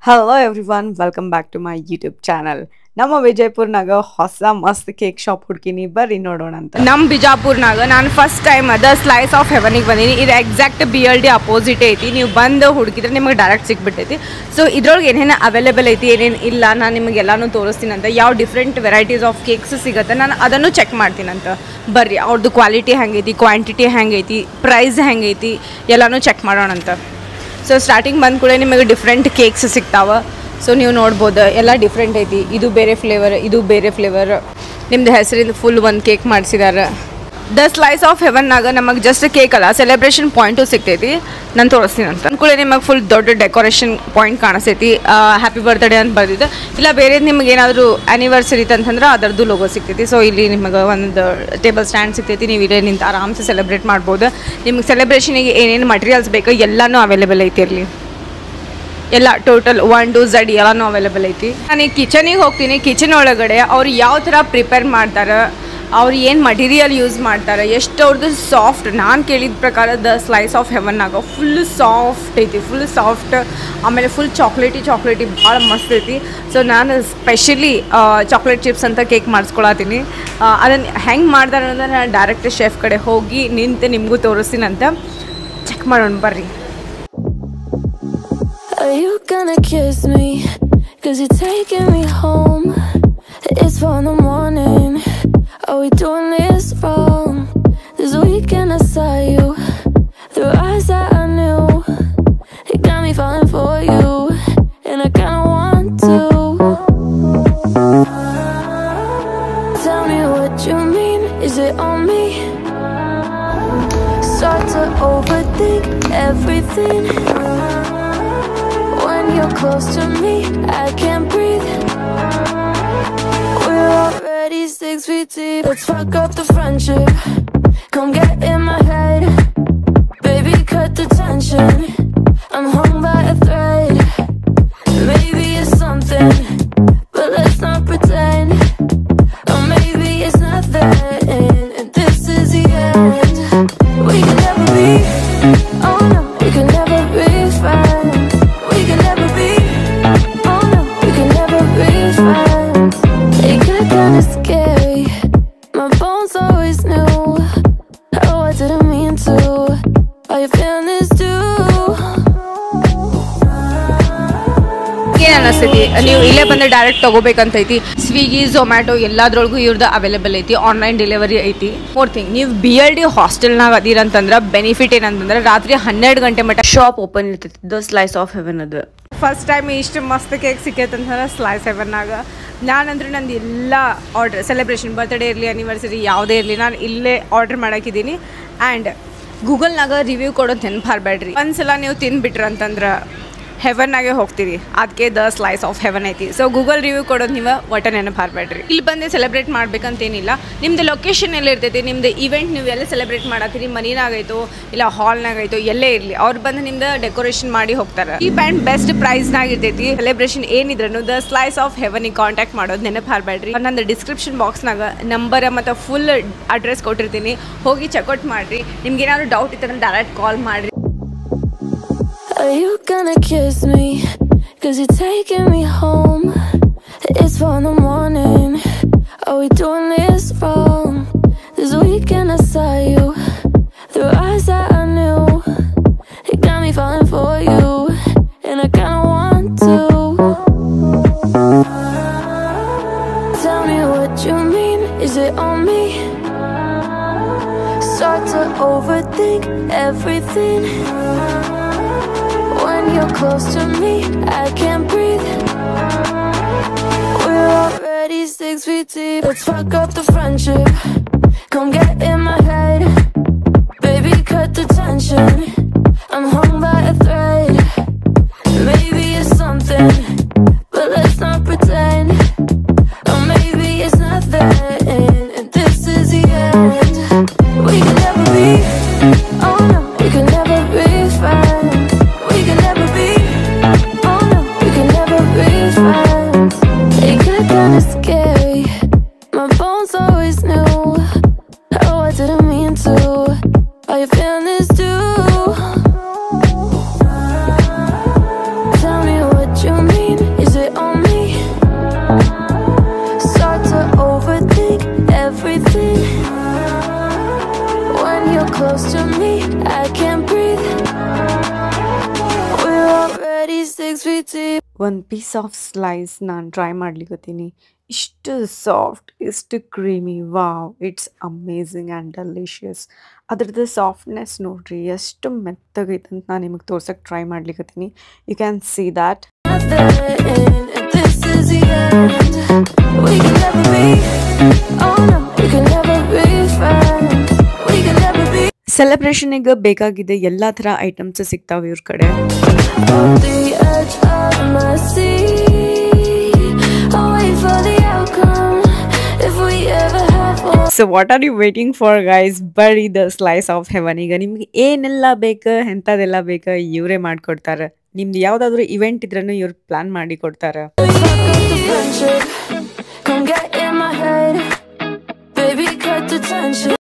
Hello everyone, welcome back to my YouTube channel. ನಮ್ಮ ವಿಜಯಪುರ್ನಾಗ ಹೊಸ ಮಸ್ತ್ ಕೇಕ್ ಶಾಪ್ ಹುಡ್ಕಿನಿ, ಬರ್ರಿ ನೋಡೋಣ ಅಂತ. ನಮ್ಮ ಬಿಜಾಪುರ್ನಾಗ ನಾನು ಫಸ್ಟ್ ಟೈಮ್ ಅದ ಸ್ಲೈಸ್ ಆಫ್ ಹೆವನಿಗೆ ಬಂದೀನಿ. ಇದು ಎಕ್ಸಾಕ್ಟ್ BLD ಅಪೋಸಿಟ್ ಐತಿ. ನೀವು ಬಂದು ಹುಡುಕಿದ್ರೆ ನಿಮಗೆ ಡೈರೆಕ್ಟ್ ಸಿಕ್ಬಿಟ್ಟೈತಿ. ಸೊ ಇದ್ರೊಳಗೆ ಏನೇನು ಅವೈಲೇಬಲ್ ಐತಿ, ಏನೇನು ಇಲ್ಲ, ನಾನು ನಿಮಗೆ ಎಲ್ಲನೂ ತೋರಿಸ್ತೀನಂತ. ಯಾವ ಡಿಫ್ರೆಂಟ್ ವೆರೈಟೀಸ್ ಆಫ್ ಕೇಕ್ಸ್ ಸಿಗುತ್ತೆ ನಾನು ಅದನ್ನು ಚೆಕ್ ಮಾಡ್ತೀನಂತ. ಬರ್ರಿ, ಅವ್ರದ್ದು ಕ್ವಾಲಿಟಿ ಹೆಂಗೈತಿ, ಕ್ವಾಂಟಿಟಿ ಹೆಂಗೈತಿ, ಪ್ರೈಸ್ ಹೆಂಗೈತಿ ಎಲ್ಲನೂ ಚೆಕ್ ಮಾಡೋಣಂತ. ಸೊ ಸ್ಟಾರ್ಟಿಂಗ್ ಬಂದ ಕೂಡ ನಿಮಗೆ ಡಿಫ್ರೆಂಟ್ ಕೇಕ್ಸ್ ಸಿಗ್ತಾವೆ. ಸೊ ನೀವು ನೋಡ್ಬೋದು ಎಲ್ಲ ಡಿಫ್ರೆಂಟ್ ಐತಿ. ಇದು ಬೇರೆ ಫ್ಲೇವರ್, ಇದು ಬೇರೆ ಫ್ಲೇವರ್. ನಿಮ್ದು ಹೆಸರಿಂದ ಫುಲ್ ಒಂದು ಕೇಕ್ ಮಾಡಿಸಿದ್ದಾರೆ. ದ ಸ್ಲೈಸ್ ಆಫ್ ಹೆವನ್ನಾಗ ನಮಗೆ ಜಸ್ಟ್ ಕೇಕ್ ಅಲ್ಲ, ಸೆಲೆಬ್ರೇಷನ್ ಪಾಯಿಂಟು ಸಿಗ್ತೈತಿ. ನಾನು ತೋರಿಸ್ತೀನಿ ಅಂತ ಅಂದ್ಕೂಳೆ ನಿಮಗೆ ಫುಲ್ ದೊಡ್ಡ ಡೆಕೋರೇಷನ್ ಪಾಯಿಂಟ್ ಕಾಣಿಸ್ತೈತಿ. ಹ್ಯಾಪಿ ಬರ್ತ್ಡೇ ಅಂತ ಬರ್ದಿದ್ದು. ಇಲ್ಲ ಬೇರೆ ನಿಮ್ಗೆ ಏನಾದರೂ ಆ್ಯನಿವರ್ಸರಿ ಅಂತಂದ್ರೆ ಅದರದ್ದು ಲೋಗೋ ಸಿಗ್ತೈತಿ. ಸೊ ಇಲ್ಲಿ ನಿಮಗೆ ಒಂದು ಟೇಬಲ್ ಸ್ಟ್ಯಾಂಡ್ ಸಿಗ್ತೈತಿ. ನೀವು ಇಲ್ಲೇ ನಿಂತು ಆರಾಮ್ಸೆ ಸೆಲೆಬ್ರೇಟ್ ಮಾಡ್ಬೋದು. ನಿಮ್ಗೆ ಸೆಲೆಬ್ರೇಷನಿಗೆ ಏನೇನು ಮಟೀರಿಯಲ್ಸ್ ಬೇಕು ಎಲ್ಲನೂ ಅವೈಲೇಬಲ್ ಐತಿ ಇರಲಿ. ಎಲ್ಲ ಟೋಟಲ್ 1 to Z ಎಲ್ಲನೂ ಅವೈಲೇಬಲ್ ಐತಿ. ನಾನು ಈ ಕಿಚನಿಗೆ ಹೋಗ್ತೀನಿ. ಕಿಚನ್ ಒಳಗಡೆ ಅವ್ರು ಯಾವ ಥರ ಪ್ರಿಪೇರ್ ಮಾಡ್ತಾರೆ, ಅವ್ರು ಏನು ಮಟೀರಿಯಲ್ ಯೂಸ್ ಮಾಡ್ತಾರೆ, ಎಷ್ಟು ಅವ್ರದ್ದು ಸಾಫ್ಟ್. ನಾನು ಕೇಳಿದ ಪ್ರಕಾರ ದ ಸ್ಲೈಸ್ ಆಫ್ ಹೆವನ್ನಾಗ ಫುಲ್ ಸಾಫ್ಟ್ ಐತಿ, ಫುಲ್ ಸಾಫ್ಟ್. ಆಮೇಲೆ ಫುಲ್ ಚಾಕ್ಲೇಟಿ ಭಾಳ ಮಸ್ತ್ ಐತಿ. ಸೊ ನಾನು ಸ್ಪೆಷಲಿ ಚಾಕ್ಲೇಟ್ ಚಿಪ್ಸ್ ಅಂತ ಕೇಕ್ ಮಾಡಿಸ್ಕೊಳತ್ತೀನಿ. ಅದನ್ನು ಹೆಂಗೆ ಮಾಡ್ತಾರೆ ಅನ್ನೋದನ್ನ ನಾನು ಡೈರೆಕ್ಟ್ ಶೆಫ್ ಕಡೆ ಹೋಗಿ ನಿಂತು ನಿಮಗೂ ತೋರಿಸ್ತೀನಂತ. ಚೆಕ್ ಮಾಡೋಣ ಬರ್ರಿ. Are you gonna kiss me? 'Cause you're taking me home. It's 4 in the morning. Are we doing this wrong? This weekend I saw you through eyes that I knew. It got me falling for you, and I kinda want to. Tell me what you mean. Is it on me? Start to overthink everything. When you're close to me, I can't breathe. We're already 6 feet deep. Let's fuck up the friendship. Come get in my head. Baby, cut the tension. I'm hung by a thread. Maybe it's something, but let's not pretend. Or maybe it's nothing, and this is the end. We can never be, oh no, we can never be friends. We can never be, oh no, we can never be friends. It got kinda scary. My bones always knew. Oh, I didn't mean to. Are you feeling this too? ಏನು ಅನ್ನಿಸ್ತೈತಿ, ನೀವು ಇಲ್ಲೇ ಬಂದು direct ತೊಗೋಬೇಕಂತೈತಿ. Swiggy, Zomato ಎಲ್ಲದ್ರೊಳಗೂ ಇವ್ರದ್ದು available ಐತಿ. Online delivery ಐತಿ. Four thing, ನೀವು BLD ಹಾಸ್ಟೆಲ್ನಾಗ ಅದೀರಂತಂದ್ರೆ benefit ಏನಂತಂದ್ರೆ ರಾತ್ರಿ 12 ಗಂಟೆ ಮಟ್ಟ ಶಾಪ್ ಓಪನ್ ಇರ್ತೈತಿ. ದ ಸ್ಲೈಸ್ ಆಫ್ ಹೆವನ್ ಅದು ಫಸ್ಟ್ ಟೈಮ್ ಇಷ್ಟು ಮಸ್ತ್ ಕೇಕ್ ಸಿಕ್ಕೈತಂತಂದ್ರೆ ಸ್ಲೈಸ್ ಹೆವನ್ನಾಗ. ನಾನಂದ್ರೆ ನಂದು ಎಲ್ಲ ಆರ್ಡ್ರ್, ಸೆಲೆಬ್ರೇಷನ್, ಬರ್ತ್ಡೇ ಇರಲಿ, ಆ್ಯನಿವರ್ಸರಿ ಯಾವುದೇ ಇರಲಿ, ನಾನು ಇಲ್ಲೇ ಆರ್ಡ್ರ್ ಮಾಡಾಕಿದ್ದೀನಿ. ಆ್ಯಂಡ್ ಗೂಗಲ್ನಾಗ ರಿವ್ಯೂ ಕೊಡೋದು ನೆನಪಾರಬೇಡ್ರಿ. ಒಂದ್ಸಲ ನೀವು ತಿಂದ್ಬಿಟ್ರಂತಂದ್ರೆ ಹೆವನ್ನಾಗೆ ಹೋಗ್ತೀರಿ. ಅದಕ್ಕೆ ದ ಸ್ಲೈಸ್ ಆಫ್ ಹೆವನ್ ಐತಿ. ಸೊ ಗೂಗಲ್ ರಿವ್ಯೂ ಕೊಡೋದು ನೀವು ಒಟ್ಟ ನೆನಪಾರಬೇಡ್ರಿ. ಇಲ್ಲಿ ಬಂದು ಸೆಲೆಬ್ರೇಟ್ ಮಾಡ್ಬೇಕಂತೇನಿಲ್ಲ. ನಿಮ್ದು ಲೊಕೇಶನ್ ಎಲ್ಲಿರ್ತೈತಿ, ನಿಮ್ದು ಇವೆಂಟ್ ನೀವು ಎಲ್ಲ ಸೆಲೆಬ್ರೇಟ್ ಮಾಡತ್ತೀರಿ, ಮನಿನಾಗೈತೋ ಇಲ್ಲ ಹಾಲ್ನಾಗೈತೋ, ಎಲ್ಲೇ ಇರಲಿ ಅವ್ರು ಬಂದು ನಿಮ್ದು ಡೆಕೋರೇಷನ್ ಮಾಡಿ ಹೋಗ್ತಾರೆ. ಈ ಬ್ಯಾಂಡ್ ಬೆಸ್ಟ್ ಪ್ರೈಸ್ನಾಗ ಇರ್ತೈತಿ. ಸೆಲೆಬ್ರೇಷನ್ ಏನಿದ್ರು ದ ಸ್ಲೈಸ್ ಆಫ್ ಹೆವನಿಗೆ ಕಾಂಟ್ಯಾಕ್ಟ್ ಮಾಡೋದು ನೆನಪಾರಬೇಡ್ರಿ. ನಂದು ಡಿಸ್ಕ್ರಿಪ್ಷನ್ ಬಾಕ್ಸ್ನಾಗ ನಂಬರ್ ಮತ್ತು ಫುಲ್ ಅಡ್ರೆಸ್ ಕೊಟ್ಟಿರ್ತೀನಿ. ಹೋಗಿ ಚೆಕ್ಔಟ್ ಮಾಡಿರಿ. ನಿಮ್ಗೆ ಏನಾದ್ರು ಡೌಟ್ ಇತ್ತಂದ್ರೆ ಡೈರೆಕ್ಟ್ ಕಾಲ್ ಮಾಡಿರಿ. Are you gonna kiss me? 'Cause you're taking me home. It's 4 in the morning. Are we doing this wrong? This weekend I saw you through eyes that I knew. It got me falling for you, and I kinda want to. Tell me what you mean. Is it on me? Start to overthink everything. When you're close to me, I can't breathe. We're already 6 feet deep. Let's fuck up the friendship. Come get in my head. Baby, cut the tension. I'm hung by a thread. Maybe it's something, but let's not pretend. Or maybe it's nothing, and this is the end. We can never be, oh no, we can never be friends. We can never be, oh no, we can never be friends. It got kinda scary. My bones always knew. Oh, I didn't mean to. Are you feeling this too? feet deep. ಒಂದು piece of slice ನಾನು try ಮಾಡ್ಲಿಕ್ಕತ್ತೀನಿ. ಇಷ್ಟು soft, ಇಷ್ಟು creamy, wow, it's amazing and delicious. ಅದ್ರದ್ದು softness ನೋಡ್ರಿ ಎಷ್ಟು ಮೆತ್ತಗೈತೆ ಅಂತ ನಾನು ನಿಮಗೆ ತೋರ್ಸಕ್ಕೆ ಟ್ರೈ ಮಾಡ್ಲಿಕ್ಕತ್ತೀನಿ. You can see that. This is the end. We can never be. Oh no, we can never be friends. We can never be. ಸೆಲೆಬ್ರೇಷನ್ಗೆ ಬೇಕಾಗಿದೆ ಎಲ್ಲ ಥರ ಐಟಮ್ಸ್ ಸಿಗ್ತಾವೆ ಇವ್ರ ಕಡೆ. On the edge of my seat, I'll wait for the outcome if we ever have one. So what are you waiting for guys? ಬರೀ the slice of heaven. ಈಗ ನಿಮ್ಗೆ ಏನೆಲ್ಲ ಬೇಕು, ಎಂಥದೆಲ್ಲ ಬೇಕು ಇವರೇ ಮಾಡಿಕೊಡ್ತಾರೆ. ನಿಮ್ದು ಯಾವುದಾದ್ರೂ ಇವೆಂಟ್ ಇದ್ರೂ ಇವ್ರು ಪ್ಲಾನ್ ಮಾಡಿ ಕೊಡ್ತಾರೆ. Come get in my head, baby, cut the tension.